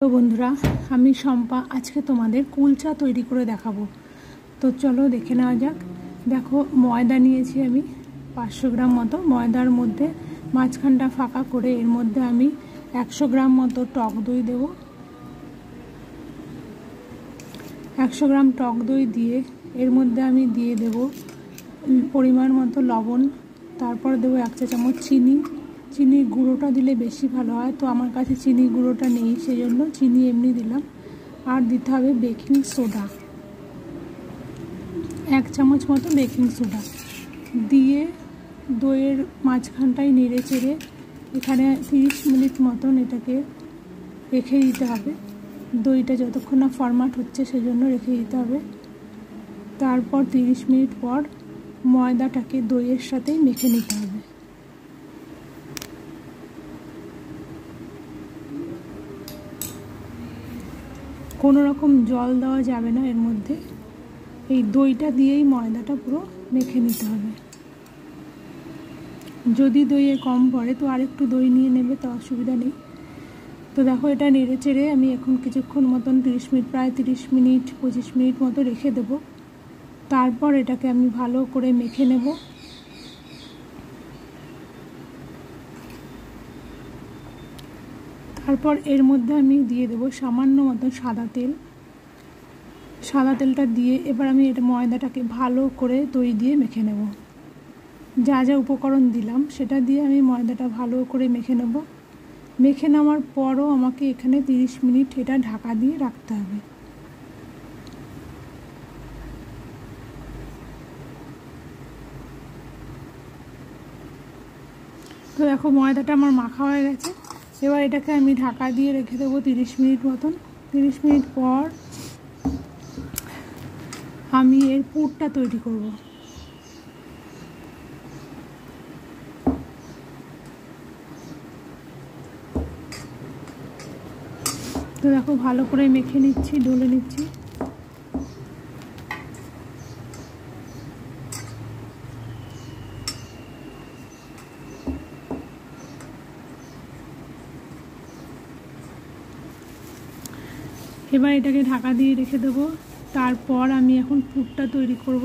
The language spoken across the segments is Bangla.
তো বন্ধুরা, আমি শম্পা আজকে তোমাদের কুলচা তৈরি করে দেখাবো। তো চলো দেখে নেওয়া যাক। দেখো, ময়দা নিয়েছি আমি 500 গ্রাম মতো। ময়দার মধ্যে মাঝখানটা ফাঁকা করে এর মধ্যে আমি 100 গ্রাম মতো টক দই দেব। 100 গ্রাম টক দই দিয়ে এর মধ্যে আমি দিয়ে দেব পরিমাণ মতো লবণ। তারপর দেবো 1 চা চামচ চিনি। চিনির গুঁড়োটা দিলে বেশি ভালো হয়, তো আমার কাছে চিনির গুঁড়োটা নেই, সেই জন্য চিনি এমনি দিলাম। আর দিতে হবে বেকিং সোডা, 1 চামচ মতো বেকিং সোডা দিয়ে দইয়ের মাঝখানটায় নেড়ে চেড়ে এখানে 30 মিনিট মতন এটাকে রেখে দিতে হবে। দইটা যতক্ষণ না ফরম্যাট হচ্ছে সেজন্য রেখে দিতে হবে। তারপর 30 মিনিট পর ময়দাটাকে দইয়ের সাথে মেখে নিতে হবে। কোনো রকম জল দেওয়া যাবে না এর মধ্যে, এই দইটা দিয়েই ময়দাটা পুরো মেখে নিতে হবে। যদি দইয়ে কম পড়ে তো আরেকটু দই নিয়ে নেবে, তো অসুবিধা নেই। তো দেখো, এটা নেড়ে চেড়ে আমি এখন কিছুক্ষণ মতন 30 মিনিট, প্রায় 30 মিনিট 25 মিনিট মতো রেখে দেব। তারপর এটাকে আমি ভালো করে মেখে নেব। তারপর এর মধ্যে আমি দিয়ে দেব সামান্য মতো সাদা তেল। সাদা তেলটা দিয়ে এবার আমি এটা ময়দাটাকে ভালো করে দই দিয়ে মেখে নেব। যা যা উপকরণ দিলাম সেটা দিয়ে আমি ময়দাটা ভালো করে মেখে নেব। মেখে নেওয়ার পরও আমাকে এখানে 30 মিনিট এটা ঢাকা দিয়ে রাখতে হবে। তো দেখো, ময়দাটা আমার মাখা হয়ে গেছে। এবার এটাকে আমি ঢাকা দিয়ে রেখে দেবো 30 মিনিট মতন। 30 মিনিট পর আমি এর পুরটা তৈরি করব। তো দেখো, ভালো করে মেখে নিচ্ছি, ডলে নিচ্ছি। এবার এটাকে ঢাকা দিয়ে রেখে দেবো। তারপর আমি এখন পুরটা তৈরি করব।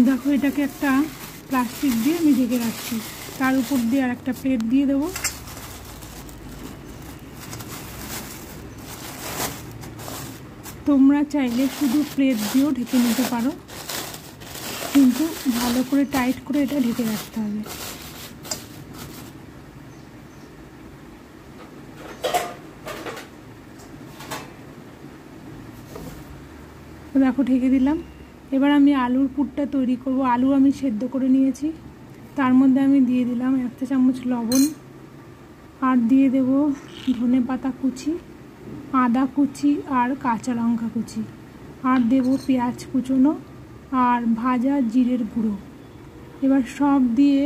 দেখো, এটাকে একটা প্লাস্টিক দিয়ে আমি ঢেকে রাখছি। তার উপর দিয়ে আর একটা প্লেট দিয়ে দেবো। তোমরা চাইলে শুধু প্লেট দিয়েও ঢেকে নিতে পারো, কিন্তু ভালো করে টাইট করে এটা ঢেকে রাখতে হবে। দেখো, ঢেকে দিলাম। এবার আমি আলুর পুরটা তৈরি করব। আলু আমি সেদ্ধ করে নিয়েছি, তার মধ্যে আমি দিয়ে দিলাম 1 চা চামচ লবণ, আর দিয়ে দেব ধনেপাতা কুচি, আদা কুচি আর কাঁচা লঙ্কা কুচি, আর দেব পেঁয়াজ কুচোনো আর ভাজা জিরের গুঁড়ো। এবার সব দিয়ে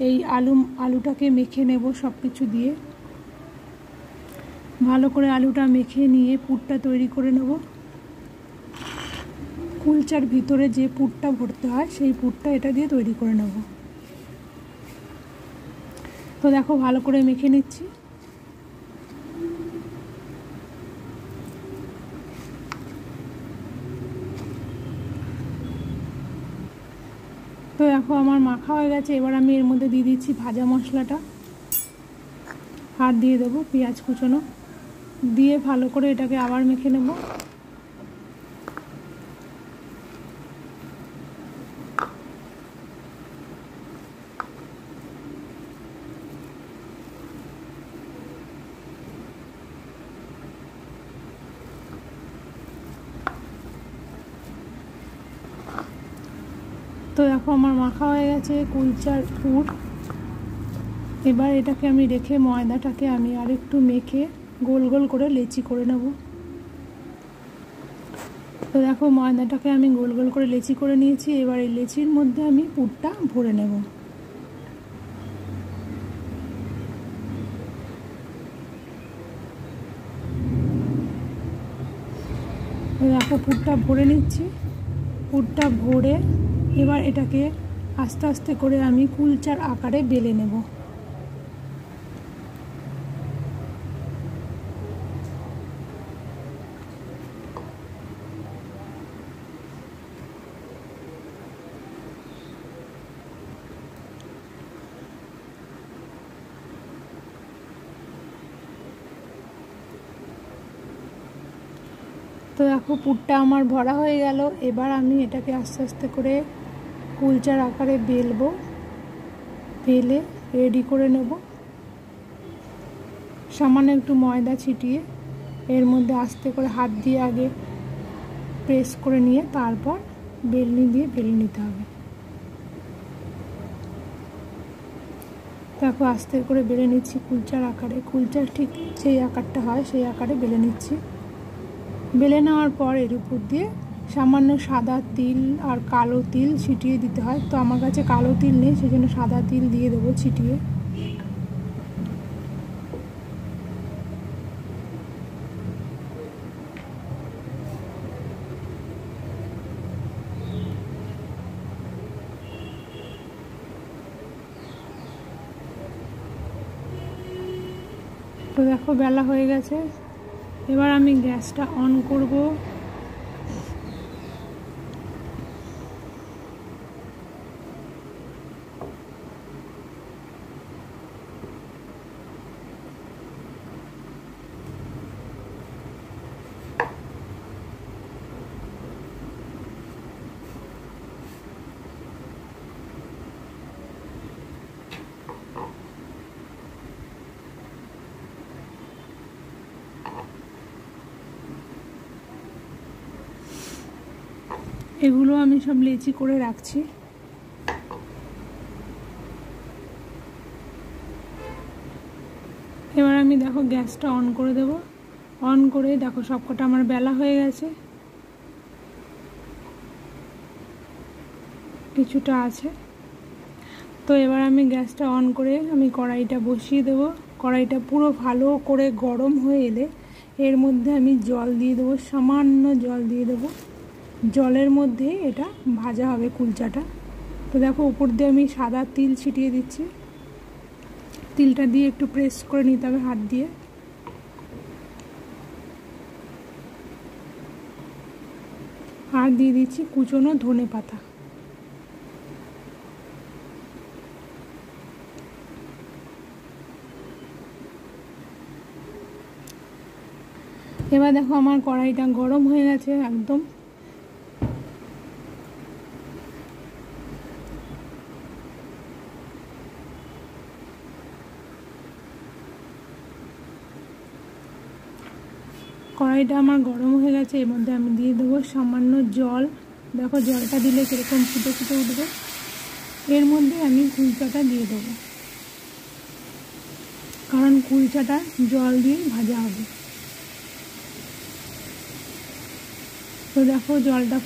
এই আলুটাকে মেখে নেব। সব কিছু দিয়ে ভালো করে আলুটা মেখে নিয়ে পুরটা তৈরি করে নেব। কুলচার ভিতরে যে পুরটা ভরতে হয় সেই পুরটা এটা দিয়ে তৈরি করে নেব। তো দেখো, ভালো করে মেখে নিচ্ছি। তো দেখো, আমার মাখা হয়ে গেছে। এবার আমি এর মধ্যে দিয়ে দিচ্ছি ভাজা মশলাটা, আর দিয়ে দেবো পেঁয়াজ কুচোনো, দিয়ে ভালো করে এটাকে আবার মেখে নেব। তো দেখো, আমার মাখা হয়ে গেছে কুলচার পুর। এবার এটাকে আমি রেখে ময়দাটাকে আমি আরেকটু মেখে গোল গোল করে লেচি করে নেব। তো দেখো, ময়দাটাকে আমি গোল গোল করে লেচি করে নিয়েছি। এবার এই লেচির মধ্যে আমি পুরটা ভরে নেব। তো দেখো, পুরটা ভরে নিচ্ছি। পুরটা ভরে এবার এটাকে আস্তে আস্তে করে আমি কুলচার আকারে বেলে নেব। তো দেখো পুরটা আমার ভরা হয়ে গেল। এবার আমি এটাকে আস্তে আস্তে করে কুলচার আকারে বেলবো, বেলে রেডি করে নেব। সামান্য একটু ময়দা ছিটিয়ে এর মধ্যে আস্তে করে হাত দিয়ে আগে প্রেস করে নিয়ে তারপর বেলনি দিয়ে বেলে নিতে হবে। দেখো আস্তে করে বেলে নিচ্ছি কুলচার আকারে। কুলচার ঠিক যেই আকারটা হয় সেই আকারে বেলে নিচ্ছি। বেলে নেওয়ার পর এর উপর দিয়ে সামান্য সাদা তিল আর কালো তিল ছিটিয়ে দিতে হয়। তো আমার কাছে কালো তিল নেই, সেজন্য সাদা তিল দিয়ে দেবো ছিটিয়ে। তো দেখো বেলা হয়ে গেছে। এবার আমি গ্যাসটা অন করব। এগুলো আমি সব লেচি করে রাখছি। এবার আমি দেখো গ্যাসটা অন করে দেব। অন করে দেখো সবকটা আমার বেলা হয়ে গেছে, কিছুটা আছে। তো এবার আমি গ্যাসটা অন করে আমি কড়াইটা বসিয়ে দেব। কড়াইটা পুরো ভালো করে গরম হয়ে এলে এর মধ্যে আমি জল দিয়ে দেবো, সামান্য জল দিয়ে দেবো। জলের মধ্যে এটা ভাজা হবে কুলচাটা। তো দেখো উপর দিয়ে আমি সাদা তিল ছিটিয়ে দিচ্ছি। তিলটা দিয়ে একটু প্রেস করে নিতে হবে হাত দিয়ে। আর দিয়ে দিচ্ছি কুচনো ধনে পাতা। এবার দেখো আমার কড়াইটা গরম হয়ে গেছে একদম। কড়াইটা আমার গরম হয়ে গেছে। এর মধ্যে আমি দিয়ে দেবো সামান্য জল। দেখো জলটা দিলে কীরকম ফুটে ফুটে উঠবে। এর মধ্যে আমি কুলচাটা দিয়ে দেবো, কারণ কুলচাটা জল দিয়ে ভাজা হবে। তো দেখো জলটা